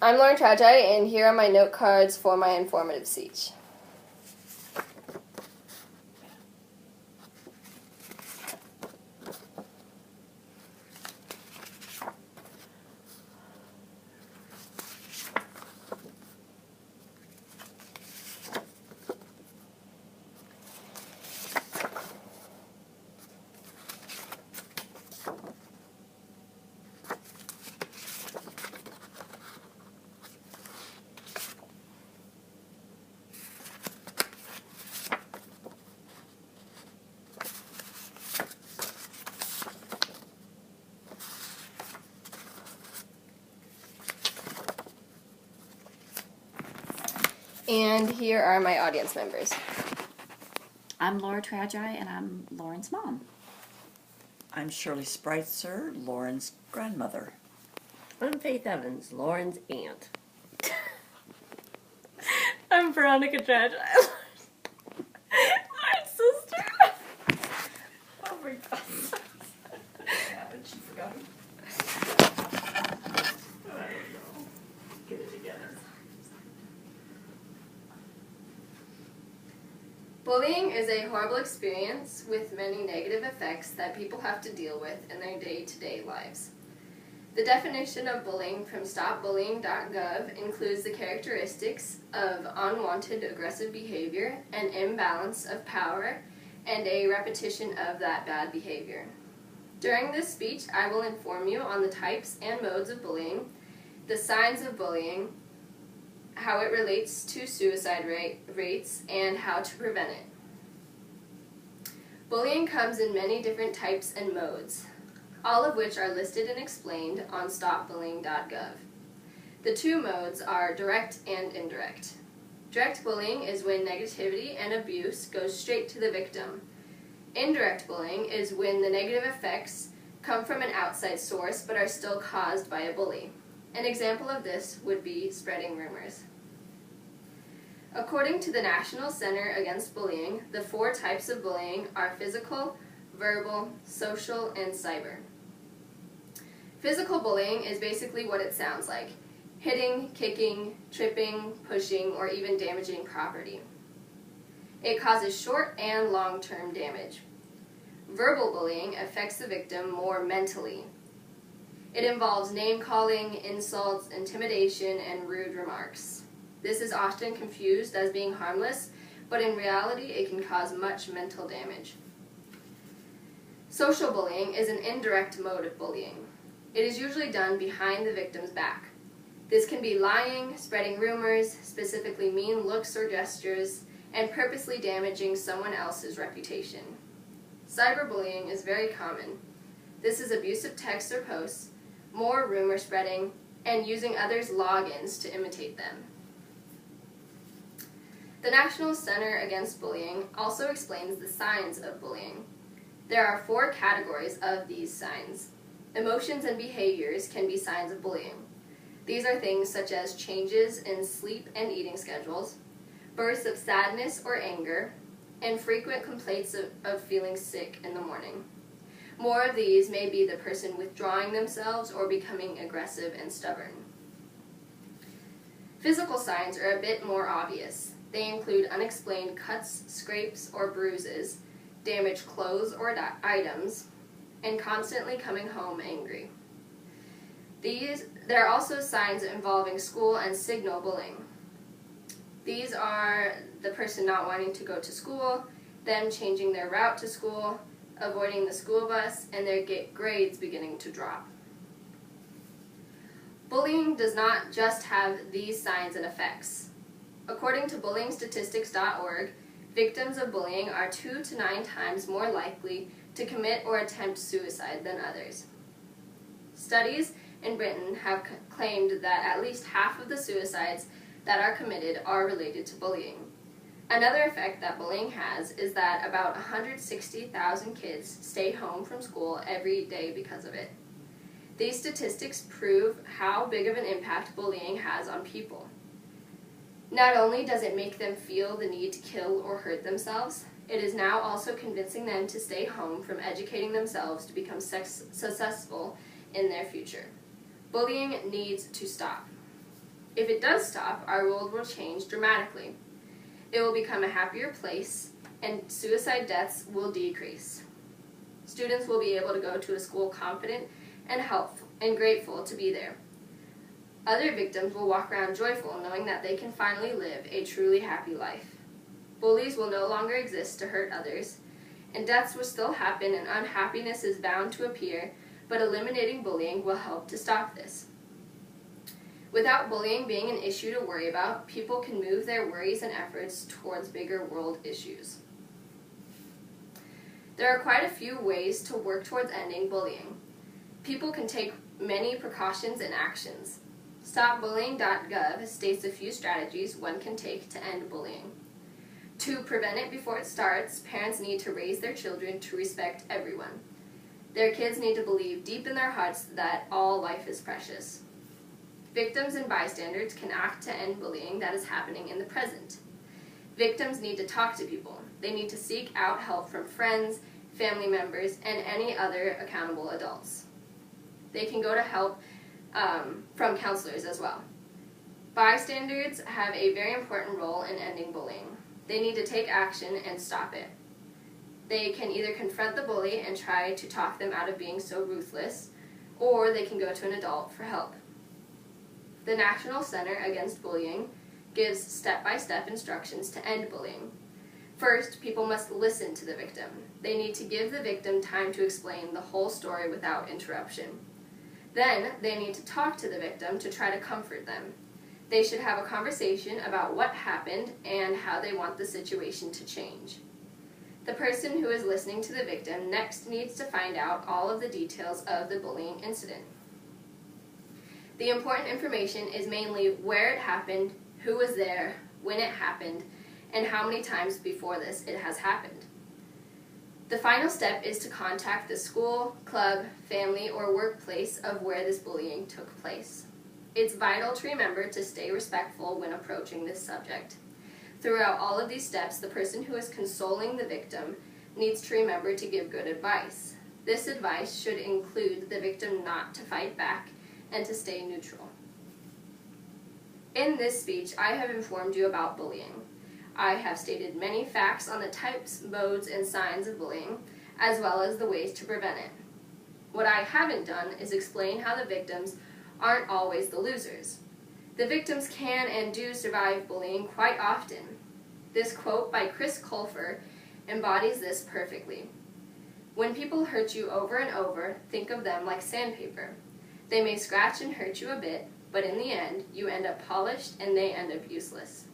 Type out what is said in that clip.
I'm Lauren Traggiai, and here are my note cards for my informative speech. And here are my audience members. I'm Laura Traggiai, and I'm Lauren's mom. I'm Shirley Spreitzer, Lauren's grandmother. I'm Faith Evans, Lauren's aunt. I'm Veronica Traggiai, Lauren's sister. Oh my God. Haven't you forgotten? I don't know. Get it together. Bullying is a horrible experience with many negative effects that people have to deal with in their day-to-day lives. The definition of bullying from stopbullying.gov includes the characteristics of unwanted aggressive behavior, an imbalance of power, and a repetition of that bad behavior. During this speech, I will inform you on the types and modes of bullying, the signs of bullying, how it relates to suicide rates, and how to prevent it. Bullying comes in many different types and modes, all of which are listed and explained on stopbullying.gov. The two modes are direct and indirect. Direct bullying is when negativity and abuse goes straight to the victim. Indirect bullying is when the negative effects come from an outside source but are still caused by a bully. An example of this would be spreading rumors. According to the National Center Against Bullying, the 4 types of bullying are physical, verbal, social, and cyber. Physical bullying is basically what it sounds like: hitting, kicking, tripping, pushing, or even damaging property. It causes short and long-term damage. Verbal bullying affects the victim more mentally. It involves name-calling, insults, intimidation, and rude remarks. This is often confused as being harmless, but in reality it can cause much mental damage. Social bullying is an indirect mode of bullying. It is usually done behind the victim's back. This can be lying, spreading rumors, specifically mean looks or gestures, and purposely damaging someone else's reputation. Cyberbullying is very common. This is abusive texts or posts, more rumor spreading, and using others' logins to imitate them. The National Center Against Bullying also explains the signs of bullying. There are 4 categories of these signs. Emotions and behaviors can be signs of bullying. These are things such as changes in sleep and eating schedules, bursts of sadness or anger, and frequent complaints of feeling sick in the morning. More of these may be the person withdrawing themselves or becoming aggressive and stubborn. Physical signs are a bit more obvious. They include unexplained cuts, scrapes, or bruises, damaged clothes or items, and constantly coming home angry. There are also signs involving school and signal bullying. These are the person not wanting to go to school, them changing their route to school, avoiding the school bus, and their grades beginning to drop. Bullying does not just have these signs and effects. According to bullyingstatistics.org, victims of bullying are 2 to 9 times more likely to commit or attempt suicide than others. Studies in Britain have claimed that at least half of the suicides that are committed are related to bullying. Another effect that bullying has is that about 160,000 kids stay home from school every day because of it. These statistics prove how big of an impact bullying has on people. Not only does it make them feel the need to kill or hurt themselves, it is now also convincing them to stay home from educating themselves to become successful in their future. Bullying needs to stop. If it does stop, our world will change dramatically. It will become a happier place, and suicide deaths will decrease. Students will be able to go to a school confident and helpful and grateful to be there. Other victims will walk around joyful, knowing that they can finally live a truly happy life. Bullies will no longer exist to hurt others, and deaths will still happen and unhappiness is bound to appear, but eliminating bullying will help to stop this. Without bullying being an issue to worry about, people can move their worries and efforts towards bigger world issues. There are quite a few ways to work towards ending bullying. People can take many precautions and actions. StopBullying.gov states a few strategies one can take to end bullying. To prevent it before it starts, parents need to raise their children to respect everyone. Their kids need to believe deep in their hearts that all life is precious. Victims and bystanders can act to end bullying that is happening in the present. Victims need to talk to people. They need to seek out help from friends, family members, and any other accountable adults. They can go to help from counselors as well. Bystanders have a very important role in ending bullying. They need to take action and stop it. They can either confront the bully and try to talk them out of being so ruthless, or they can go to an adult for help. The National Center Against Bullying gives step-by-step instructions to end bullying. First, people must listen to the victim. They need to give the victim time to explain the whole story without interruption. Then, they need to talk to the victim to try to comfort them. They should have a conversation about what happened and how they want the situation to change. The person who is listening to the victim next needs to find out all of the details of the bullying incident. The important information is mainly where it happened, who was there, when it happened, and how many times before this it has happened. The final step is to contact the school, club, family, or workplace of where this bullying took place. It's vital to remember to stay respectful when approaching this subject. Throughout all of these steps, the person who is consoling the victim needs to remember to give good advice. This advice should include the victim not to fight back and to stay neutral. In this speech, I have informed you about bullying. I have stated many facts on the types, modes, and signs of bullying, as well as the ways to prevent it. What I haven't done is explain how the victims aren't always the losers. The victims can and do survive bullying quite often. This quote by Chris Colfer embodies this perfectly. When people hurt you over and over, think of them like sandpaper. They may scratch and hurt you a bit, but in the end, you end up polished and they end up useless.